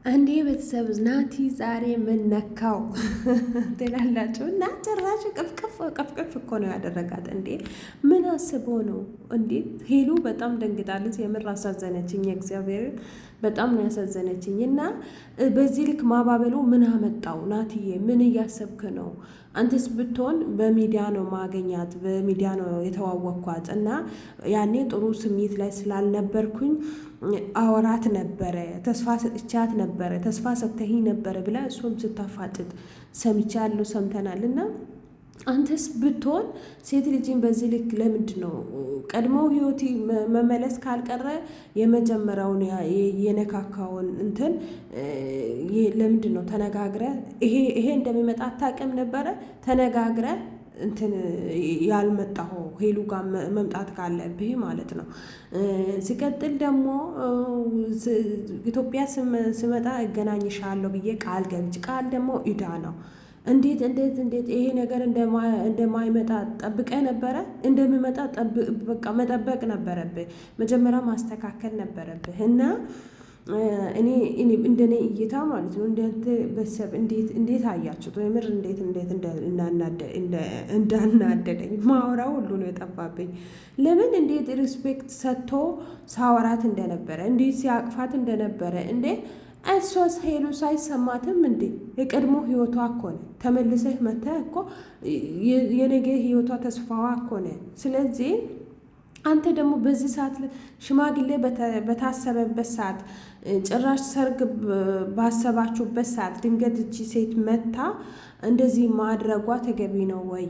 እንዴ ቤተሰብ ናቲ ዛሬ ምን ነካው ትላላችሁ? እና ጭራሽ ቅፍቅፍ እኮ ነው ያደረጋት። እንዴ ምን አስቦ ነው እንዴ? ሄሉ በጣም ደንግጣለች። የምር አሳዘነችኝ። እግዚአብሔር በጣም ነው ያሳዘነችኝ። እና በዚህ ልክ ማባበሉ ምን አመጣው? ናትዬ ምን እያሰብክ ነው? አንተስ ብትሆን በሚዲያ ነው ማገኛት፣ በሚዲያ ነው የተዋወቅኳት እና ያኔ ጥሩ ስሜት ላይ ስላልነበርኩኝ አወራት ነበረ፣ ተስፋ ሰጥቻት ነበረ፣ ተስፋ ሰጥተኸኝ ነበረ ብላ እሱም ስታፋጥጥ ሰምቻለሁ፣ ሰምተናል። እና አንተስ ብትሆን ሴት ልጅን በዚህ ልክ ለምንድን ነው ቀድሞ ህይወት መመለስ ካልቀረ የመጀመሪያውን የነካካውን እንትን ለምንድን ነው ተነጋግረ ይሄ እንደሚመጣ አታውቅም ነበረ? ተነጋግረ እንትን ያልመጣሁ ሄሉ ጋር መምጣት ካለብህ ማለት ነው። ሲቀጥል ደግሞ ኢትዮጵያ ስመጣ እገናኝሻለሁ ብዬ ቃል ገብቼ ቃል ደግሞ ኢዳ ነው። እንዴት ይሄ ነገር እንደማይመጣ ጠብቀ ነበረ? እንደሚመጣ በቃ መጠበቅ ነበረብህ። መጀመሪያ ማስተካከል ነበረብህ። እና እኔ እንደኔ እይታ ማለት ነው እንደንተ በሰብ እንዴት አያችሁት? ወይምር እንዴት እንዳናደደኝ ማውራው ሁሉ ነው የጠፋብኝ። ለምን እንዴት ሪስፔክት ሰጥቶ ሳወራት እንደነበረ እንዴት ሲያቅፋት እንደነበረ እንዴ እሷስ ሄሉ ሳይሰማትም እንዴ የቀድሞ ህይወቷ እኮ ነው። ተመልሰህ መተህ እኮ የነገ ህይወቷ ተስፋዋ እኮ ነው። ስለዚህ አንተ ደግሞ በዚህ ሰዓት ሽማግሌ በታሰበበት ሰዓት ጭራሽ ሰርግ ባሰባችሁበት ሰዓት ድንገት እቺ ሴት መታ እንደዚህ ማድረጓ ተገቢ ነው ወይ?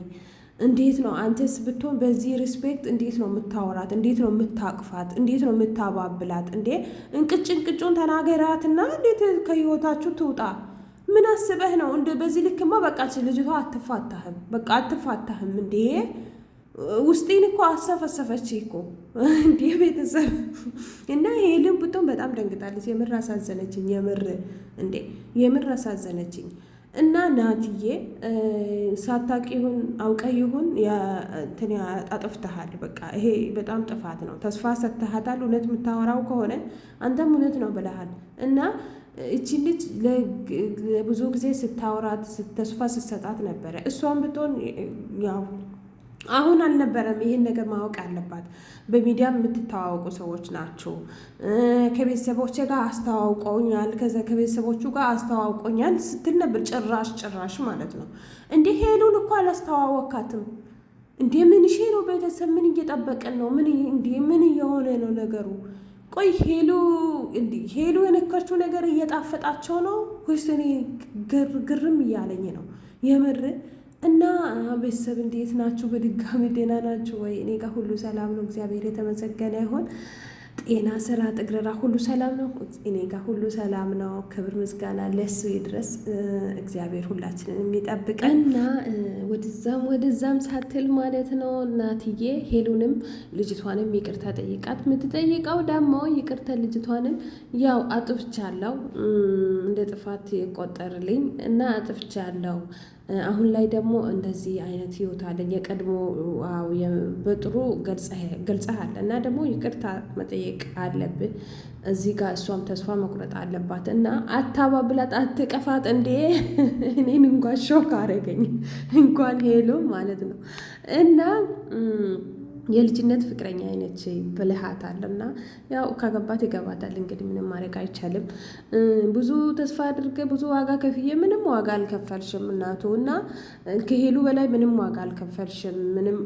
እንዴት ነው አንተስ ብትሆን በዚህ ሪስፔክት እንዴት ነው የምታወራት? እንዴት ነው የምታቅፋት? እንዴት ነው የምታባብላት? እንዴ እንቅጩን ተናገራትና እንዴት ከህይወታችሁ ትውጣ? ምን አስበህ ነው? እንደ በዚህ ልክማ በቃ ልጅቷ አትፋታህም፣ በቃ አትፋታህም። እንዴ ውስጤን እኮ አሰፈሰፈች እኮ እንዴ ቤተሰብ። እና ሄልን ብትሆን በጣም ደንግጣለች። የምር አሳዘነችኝ። የምር አሳዘነችኝ። እና ናትዬ ሳታቂ ይሁን አውቀ ይሁን እንትን አጥፍተሃል። በቃ ይሄ በጣም ጥፋት ነው። ተስፋ ሰጥተሃታል። እውነት የምታወራው ከሆነ አንተም እውነት ነው ብለሃል። እና እቺ ልጅ ለብዙ ጊዜ ስታወራት ተስፋ ስትሰጣት ነበረ። እሷን ብትሆን ያው አሁን አልነበረም ይሄን ነገር ማወቅ አለባት። በሚዲያ የምትተዋወቁ ሰዎች ናቸው። ከቤተሰቦቼ ጋር አስተዋውቀውኛል፣ ከዛ ከቤተሰቦቹ ጋር አስተዋውቆኛል ስትል ነበር። ጭራሽ ማለት ነው። እንዴ ሄሉን እኮ አላስተዋወካትም። እንዴ ምን ነው? ቤተሰብ ምን እየጠበቀን ነው? ምን እየሆነ ነው ነገሩ? ቆይ ሄሉ የነካችው ነገር እየጣፈጣቸው ነው ወይስ? እኔ ግርም እያለኝ ነው የምር። እና ቤተሰብ እንዴት ናችሁ? በድጋሚ ደህና ናችሁ ወይ? እኔ ጋር ሁሉ ሰላም ነው፣ እግዚአብሔር የተመሰገነ ይሁን። ጤና፣ ስራ፣ ጥግረራ ሁሉ ሰላም ነው። እኔ ጋር ሁሉ ሰላም ነው። ክብር ምስጋና ለሱ ይድረስ። እግዚአብሔር ሁላችንን የሚጠብቀን እና ወደዛም ሳትል ማለት ነው እናትዬ ሄሉንም ልጅቷንም ይቅርታ ጠይቃት። የምትጠይቀው ደግሞ ይቅርታ ልጅቷንም ያው አጥፍቻለሁ፣ እንደ ጥፋት ይቆጠርልኝ እና አጥፍቻለሁ። አሁን ላይ ደግሞ እንደዚህ አይነት ህይወት አለኝ። የቀድሞ በጥሩ ገልጸሃል እና ደግሞ ይቅርታ መጠየቅ አለብን እዚህ ጋር። እሷም ተስፋ መቁረጥ አለባት እና አታባብላት፣ አትቀፋት። እንዴ እኔን እንኳን ሾክ አረገኝ፣ እንኳን ሄሎ ማለት ነው። እና የልጅነት ፍቅረኛ አይነች ብልሃታል እና ያው ካገባት ይገባታል። እንግዲህ ምንም ማድረግ አይቻልም። ብዙ ተስፋ አድርገ ብዙ ዋጋ ከፍዬ ምንም ዋጋ አልከፈልሽም እናቱ እና ከሄሉ በላይ ምንም ዋጋ አልከፈልሽም። ምንም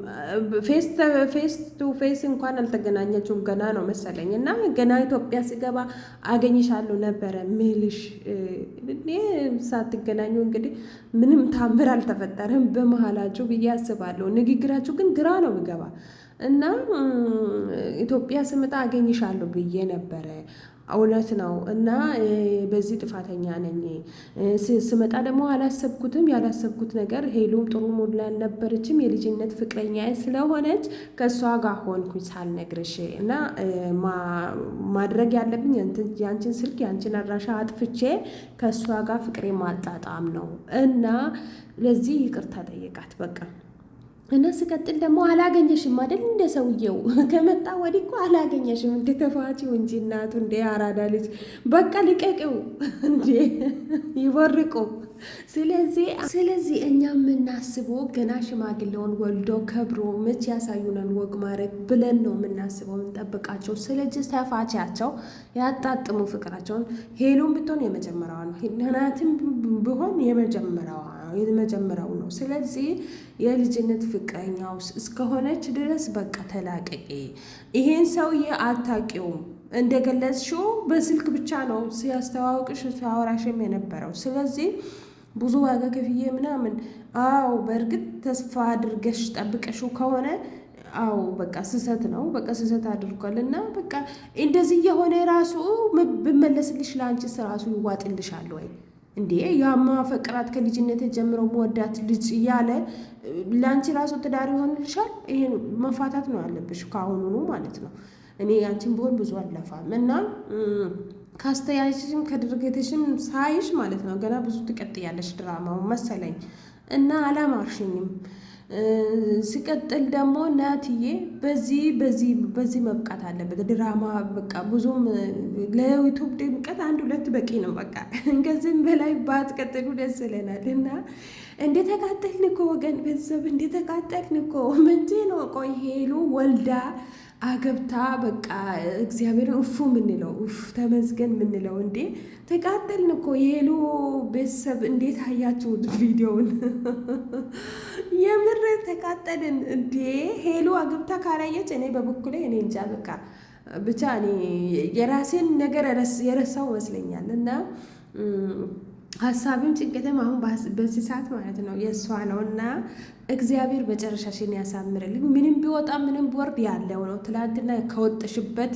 ፌስ ቱ ፌስ እንኳን አልተገናኘችውም ገና ነው መሰለኝ። እና ገና ኢትዮጵያ ሲገባ አገኝሻለሁ ነበረ ምልሽ። ሳትገናኙ እንግዲህ ምንም ታምር አልተፈጠረም በመሀላችሁ ብዬ አስባለሁ። ንግግራችሁ ግን ግራ ነው የሚገባ እና ኢትዮጵያ ስመጣ አገኝሻለሁ ብዬ ነበረ። እውነት ነው እና በዚህ ጥፋተኛ ነኝ። ስመጣ ደግሞ ያላሰብኩት ነገር ሄሉም ጥሩ ሙድ ላይ አልነበረችም። የልጅነት ፍቅረኛ ስለሆነች ከእሷ ጋር ሆንኩኝ ሳልነግርሽ እና ማድረግ ያለብኝ ያንቺን ስልክ ያንቺን አድራሻ አጥፍቼ ከእሷ ጋር ፍቅሬ ማጣጣም ነው እና ለዚህ ይቅርታ ጠየቃት በቃ። እና ስቀጥል ደግሞ አላገኘሽም አይደል? እንደ ሰውየው ከመጣ ወዲህ እኮ አላገኘሽም። እንደ ተፋቺው እንጂ እናቱ እንደ አራዳ ልጅ በቃ ልቀቂው እንዴ ይቦርቁ። ስለዚህ እኛ የምናስበው ገና ሽማግሌውን ወልዶ ከብሮ መቼ ያሳዩናል ወግ ማድረግ ብለን ነው የምናስበው የምንጠብቃቸው። ስለዚህ ተፋቻቸው ያጣጥሙ ፍቅራቸውን። ሄሉም ብትሆን የመጀመሪያዋ ነው፣ ናትም ቢሆን የመጀመሪያው ነው። ስለዚህ የልጅነት ፍቅረኛው እስከሆነች ድረስ በቃ ተላቀቂ። ይሄን ሰውዬ አታውቂውም፣ እንደገለጽሽው በስልክ ብቻ ነው ሲያስተዋውቅሽ ሲያወራሽም የነበረው። ስለዚህ ብዙ ዋጋ ከፍዬ ምናምን፣ አዎ በእርግጥ ተስፋ አድርገሽ ጠብቀሽው ከሆነ አዎ በቃ ስህተት ነው፣ በቃ ስህተት አድርጓል እና በቃ እንደዚህ የሆነ ራሱ ብመለስልሽ ለአንቺስ ራሱ ይዋጥልሻል ወይ እንዴ? ያማ ፈቅራት ከልጅነት ጀምረው መወዳት ልጅ እያለ ለአንቺ ራሱ ትዳር ይሆንልሻል? ይሄን መፋታት ነው ያለብሽ ከአሁኑኑ ማለት ነው። እኔ ያንቺን ቢሆን ብዙ አለፋም እና ካስተያየሽም ከድርጊትሽም ሳይሽ ማለት ነው ገና ብዙ ትቀጥያለሽ ድራማው መሰለኝ እና አላማርሽኝም። ሲቀጥል ደግሞ ናትዬ በዚህ መብቃት አለበት ድራማ። በቃ ብዙም ለዩቱብ ድምቀት 1-2 በቂ ነው። በቃ ከዚህም በላይ ባትቀጥሉ ደስ ይለናል። እና እንደተቃጠልን እኮ ወገን ቤተሰብ እንደተቃጠልን እኮ መቼ ነው ቆይ ሄሉ ወልዳ አገብታ በቃ እግዚአብሔርን እፉ ምንለው እፍ ተመስገን ምንለው እንዴ? ተቃጠልን እኮ የሄሉ ቤተሰብ። እንዴት አያችሁት ቪዲዮውን? የምር ተቃጠልን እንዴ! ሄሉ አገብታ ካላየች እኔ በበኩሌ እኔ እንጃ በቃ ብቻ እኔ የራሴን ነገር የረሳው ይመስለኛል እና ሀሳብም ጭንቀትም አሁን በዚህ ሰዓት ማለት ነው የእሷ ነው እና እግዚአብሔር መጨረሻሽን ያሳምርልኝ። ምንም ቢወጣ ምንም ቢወርድ ያለው ነው። ትላንትና ከወጥሽበት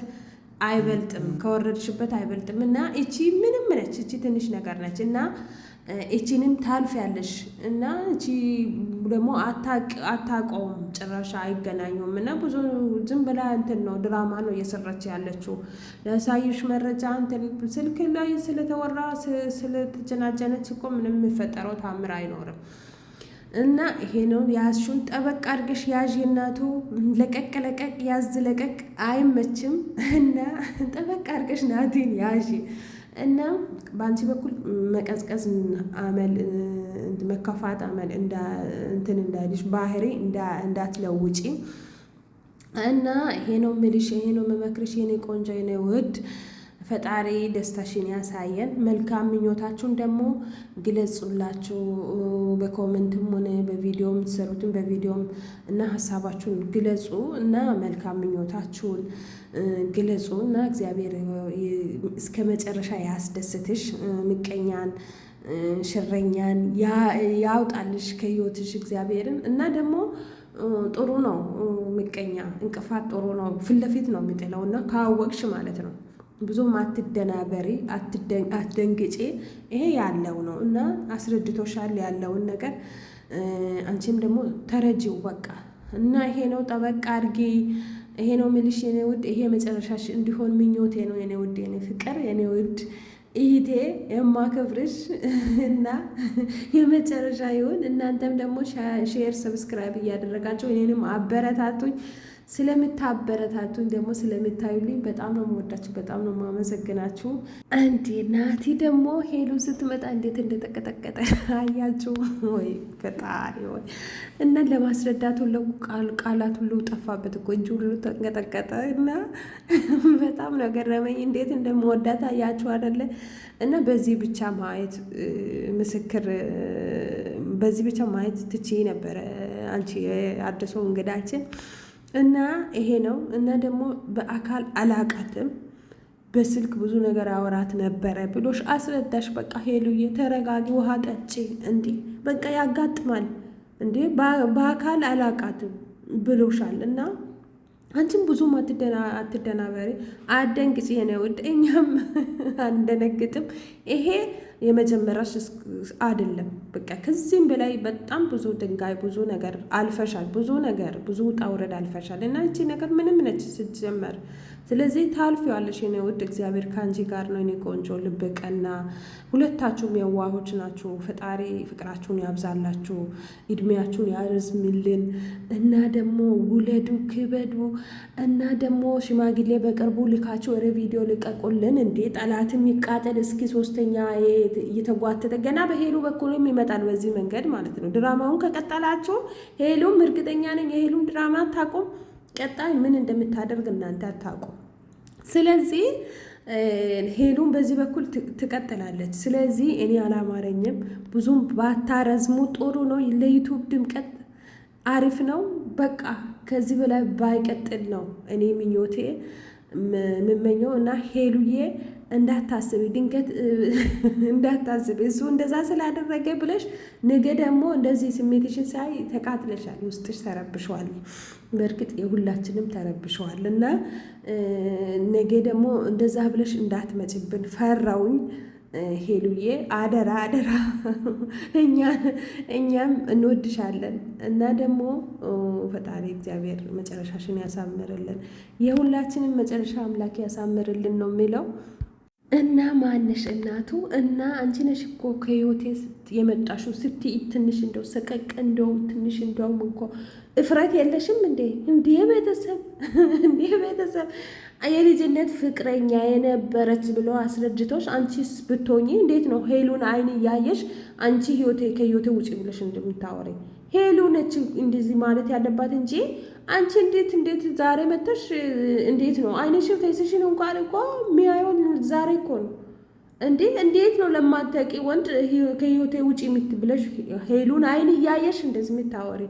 አይበልጥም፣ ከወረድሽበት አይበልጥም እና እቺ ምንም ነች፣ እቺ ትንሽ ነገር ነች እና እቺንም ታልፊያለሽ እና እቺ ደግሞ አታውቀውም፣ ጭራሽ አይገናኙም እና ብዙ ዝም ብላ እንትን ነው ድራማ ነው እየሰራች ያለችው። ለሳይሽ መረጃ እንትን ስልክ ላይ ስለተወራ ስለተጀናጀነች እኮ ምንም የሚፈጠረው ታምር አይኖርም። እና ይሄ ነው ያዝሹን ጠበቅ አድርገሽ ያዥ። እናቱ ለቀቅ ያዝ ለቀቅ አይመችም እና ጠበቅ አድርገሽ ናቲን ያዥ እና በአንቺ በኩል መቀዝቀዝ አመል መከፋት አመል እንትን እንዳይልሽ ባህሪ እንዳትለውጪ እና ይሄ ነው ምልሽ፣ ይሄ ነው መመክርሽ የኔ ቆንጆ የኔ ውድ። ፈጣሪ ደስታሽን ያሳየን። መልካም ምኞታችሁን ደግሞ ግለጹላችሁ በኮሜንትም ሆነ በቪዲዮ የምትሰሩትን በቪዲዮም እና ሀሳባችሁን ግለጹ እና መልካም ምኞታችሁን ግለጹ እና እግዚአብሔር እስከ መጨረሻ ያስደስትሽ። ምቀኛን ሽረኛን ያውጣልሽ ከህይወትሽ እግዚአብሔርን እና ደግሞ ጥሩ ነው ምቀኛ እንቅፋት ጥሩ ነው፣ ፊት ለፊት ነው የሚጥለው እና ካወቅሽ ማለት ነው። ብዙም አትደናበሪ፣ አትደንግጪ። ይሄ ያለው ነው እና አስረድቶሻል ያለውን ነገር። አንቺም ደግሞ ተረጂው በቃ እና ይሄ ነው ጠበቃ አድርጊ። ይሄ ነው ምልሽ የኔ ውድ። ይሄ መጨረሻሽ እንዲሆን ምኞቴ ነው የኔ ውድ፣ የኔ ፍቅር፣ የኔ ውድ ይሄ የማከብርሽ እና የመጨረሻ ይሁን። እናንተም ደግሞ ሼር፣ ሰብስክራይብ እያደረጋችሁ እኔንም አበረታቱኝ። ስለምታበረታቱኝ ደግሞ ስለምታዩልኝ በጣም ነው የምወዳችሁ፣ በጣም ነው የማመሰግናችሁ። እንዴ ናቲ ደግሞ ሄሉ ስትመጣ እንዴት እንደተቀጠቀጠ አያችሁ ወይ? ፈጣሪ ወይ! እና ለማስረዳት ሁሉ ቃላት ሁሉ ጠፋበት እኮ እጁ ሁሉ ተንቀጠቀጠ እና በጣም ነው ገረመኝ። እንዴት እንደምወዳት አያችሁ አይደለ? እና በዚህ ብቻ ማየት ምስክር፣ በዚህ ብቻ ማየት ትችይ ነበረ አንቺ አዲሱ እንግዳችን እና ይሄ ነው እና ደግሞ በአካል አላቃትም በስልክ ብዙ ነገር አወራት ነበረ ብሎሽ አስረዳሽ። በቃ ሄሉዬ ተረጋጊ፣ ውሃ ጠጪ። እንዴ በቃ ያጋጥማል እንዴ በአካል አላቃትም ብሎሻል እና አንቺም ብዙም አትደናበሪ፣ አደንግጪ የኔ ውድ። እኛም አንደነግጥም። ይሄ የመጀመሪያሽ አይደለም። በቃ ከዚህም በላይ በጣም ብዙ ድንጋይ ብዙ ነገር አልፈሻል፣ ብዙ ነገር ብዙ ውጣ ውረድ አልፈሻል እና እቺ ነገር ምንም ነች ስትጀመር። ስለዚህ ታልፊዋለሽ የኔ ውድ። እግዚአብሔር ከአንቺ ጋር ነው የኔ ቆንጆ፣ ልብ ቀና። ሁለታችሁም የዋሆች ናችሁ። ፈጣሪ ፍቅራችሁን ያብዛላችሁ፣ እድሜያችሁን ያርዝምልን እና ደግሞ ውለዱ፣ ክበዱ እና ደግሞ ሽማግሌ በቅርቡ ልካችሁ ወደ ቪዲዮ ልቀቁልን። እንዴ ጠላትም ይቃጠል እስኪ። ሶስተኛ እየተጓተተ ገና በሄሉ በኩልም ይመጣል በዚህ መንገድ ማለት ነው። ድራማውን ከቀጠላችሁ ሄሉም እርግጠኛ ነኝ የሄሉም ድራማ አታቁም። ቀጣይ ምን እንደምታደርግ እናንተ አታቁም። ስለዚህ ሄሉም በዚህ በኩል ትቀጥላለች። ስለዚህ እኔ አላማረኝም። ብዙም ባታረዝሙ ጥሩ ነው። ለዩቱብ ድምቀት አሪፍ ነው። በቃ ከዚህ በላይ ባይቀጥል ነው እኔ ምኞቴ የምመኘው እና ሄሉዬ እንዳታስቢ፣ ድንገት እንዳታስቢ እሱ እንደዛ ስላደረገ ብለሽ ነገ ደግሞ እንደዚህ ስሜትሽን ሳይ ተቃጥለሻል፣ ውስጥሽ ተረብሸዋል። በእርግጥ የሁላችንም ተረብሸዋል እና ነገ ደግሞ እንደዛ ብለሽ እንዳትመጭብን ፈራውኝ። ሄሉዬ አደራ አደራ፣ እኛም እንወድሻለን እና ደግሞ ፈጣሪ እግዚአብሔር መጨረሻሽን ያሳምርልን፣ የሁላችንም መጨረሻ አምላክ ያሳምርልን ነው የሚለው። እና ማንሽ እናቱ እና አንቺ ነሽ እኮ ከህይወቴ የመጣሽው ስትይ ትንሽ እንደው ሰቀቅ እንደው ትንሽ እንደውም እንኳ እፍረት የለሽም እንዴ? እንዴ ቤተሰብ እንዴ ቤተሰብ የልጅነት ፍቅረኛ የነበረች ብሎ አስረድቶሽ አንቺስ ብትሆኚ እንዴት ነው ሄሉን አይን እያየሽ አንቺ ከህይወቴ ውጪ ብለሽ እንደምታወሪ? ሄሉ ነች እንደዚህ ማለት ያለባት እንጂ አንቺ እንዴት ዛሬ መተሽ እንዴት ነው አይንሽን ፌስሽን እንኳን እኮ የሚያየውን ዛሬ እኮ ነው እንዴ? እንዴት ነው ለማታውቂ ወንድ ከህይወቴ ውጪ ብለሽ ሄሉን አይን እያየሽ እንደዚህ የምታወሪ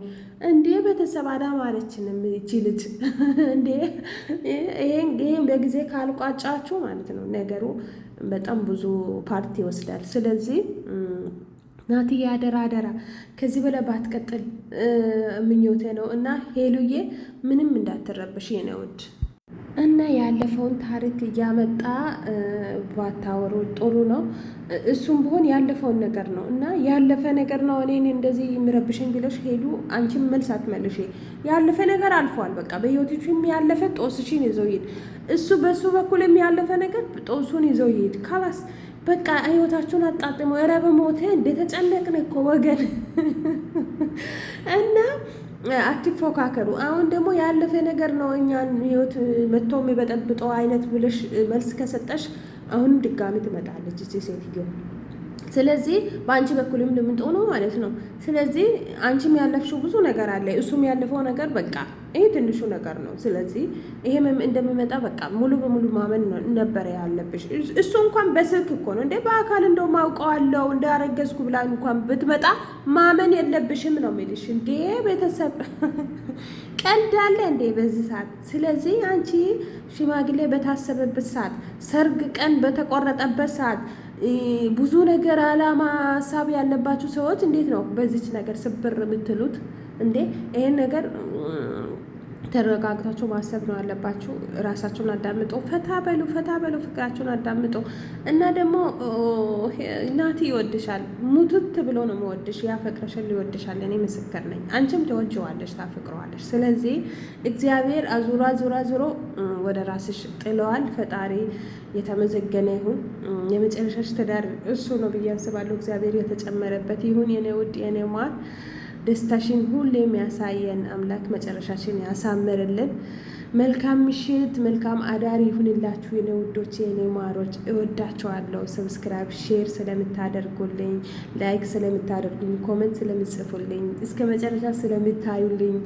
እንዴ? ቤተሰብ አላማረችንም እቺ ልጅ እንዴ። ይሄን በጊዜ ካልቋጫችሁ ማለት ነው ነገሩ በጣም ብዙ ፓርቲ ይወስዳል። ስለዚህ ናቲ አደራ አደራ ከዚህ በላይ ባትቀጥል ምኞቴ ነው እና ሄሉዬ ምንም እንዳትረብሽ የኔ ውድ እና ያለፈውን ታሪክ እያመጣ ባታወሩ ጥሩ ነው። እሱም ቢሆን ያለፈውን ነገር ነው እና ያለፈ ነገር ነው። እኔን እንደዚህ የሚረብሽኝ ብለሽ ሄሉ አንቺም መልስ አትመልሽ። ያለፈ ነገር አልፏል። በቃ በህይወትሽም ያለፈ ጦስሽን ይዘው ይሄድ። እሱ በሱ በኩል የሚያለፈ ነገር ጦሱን ይዘው ይሄድ። ካላስ በቃ ህይወታችሁን አጣጥሞ ኧረ በሞቴ እንደተጨነቅን እኮ ወገን እና አትፎካከሩ። አሁን ደግሞ ያለፈ ነገር ነው እኛን ህይወት መጥቶ የሚበጠብጠው አይነት ብለሽ መልስ ከሰጠሽ አሁንም ድጋሚ ትመጣለች እቺ ሴትዮ። ስለዚህ በአንቺ በኩልም ልምጦ ነው ማለት ነው። ስለዚህ አንቺም ያለፍሽው ብዙ ነገር አለ፣ እሱም ያለፈው ነገር በቃ ይሄ ትንሹ ነገር ነው። ስለዚህ ይሄም እንደሚመጣ በቃ ሙሉ በሙሉ ማመን ነበረ ያለብሽ። እሱ እንኳን በስልክ እኮ ነው እንዴ፣ በአካል እንደው ማውቀዋለሁ እንዳረገዝኩ ብላ እንኳን ብትመጣ ማመን የለብሽም ነው የሚልሽ። እንዴ ቤተሰብ ቀልድ አለ እንዴ በዚህ ሰዓት? ስለዚህ አንቺ ሽማግሌ በታሰበበት ሰዓት፣ ሰርግ ቀን በተቆረጠበት ሰዓት ብዙ ነገር አላማ ሀሳብ ያለባችሁ ሰዎች እንዴት ነው በዚች ነገር ስብር የምትሉት እንዴ? ይሄን ነገር ተረጋግታችሁ ማሰብ ነው ያለባችሁ። ራሳችሁን አዳምጦ ፈታ በሉ፣ ፍቅራችሁን አዳምጦ እና ደግሞ ናቲ ይወድሻል፣ ሙቱት ብሎ ነው የሚወድሽ፣ ያፈቅረሻል፣ ይወድሻል። እኔ ምስክር ነኝ። አንቺም ትወጂዋለሽ፣ ታፈቅረዋለሽ። ስለዚህ እግዚአብሔር ዙሮ ወደ ራስሽ ጥለዋል። ፈጣሪ የተመዘገነ ይሁን። የመጨረሻሽ ትዳር እሱ ነው ብዬ አስባለሁ። እግዚአብሔር የተጨመረበት ይሁን። የኔ ውድ የኔ ማር ደስታሽን ሁሌ የሚያሳየን አምላክ መጨረሻሽን ያሳምርልን። መልካም ምሽት፣ መልካም አዳር ይሁንላችሁ የኔ ውዶች፣ የኔ ማሮች። እወዳቸዋለሁ። ሰብስክራይብ፣ ሼር ስለምታደርጉልኝ፣ ላይክ ስለምታደርጉኝ፣ ኮሜንት ስለምጽፉልኝ፣ እስከ መጨረሻ ስለምታዩልኝ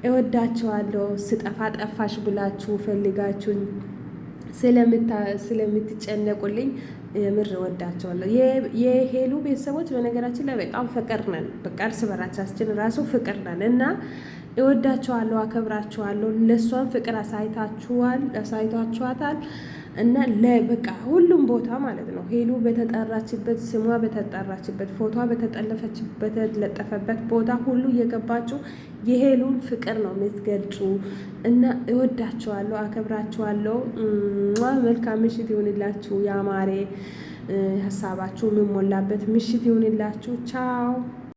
እወዳቸዋለሁ። ስጠፋ ጠፋሽ ብላችሁ ፈልጋችሁኝ ስለምትጨነቁልኝ የምር እወዳቸዋለሁ። የሄሉ ቤተሰቦች በነገራችን ላይ በጣም ፍቅር ነን። በቃ እርስ በራሳችን ራሱ ፍቅር ነን እና እወዳቸዋለሁ፣ አከብራቸዋለሁ። ለእሷን ፍቅር አሳይቷችኋታል እና በቃ ሁሉም ቦታ ማለት ነው ሄሉ በተጠራችበት፣ ስሟ በተጠራችበት፣ ፎቷ በተለጠፈበት ቦታ ሁሉ እየገባችሁ የሄሉን ፍቅር ነው የምትገልጹ እና እወዳቸዋለሁ፣ አከብራቸዋለሁ። መልካም ምሽት ይሁንላችሁ። ያማሬ ሀሳባችሁ የምሞላበት ምሽት ይሁንላችሁ። ቻው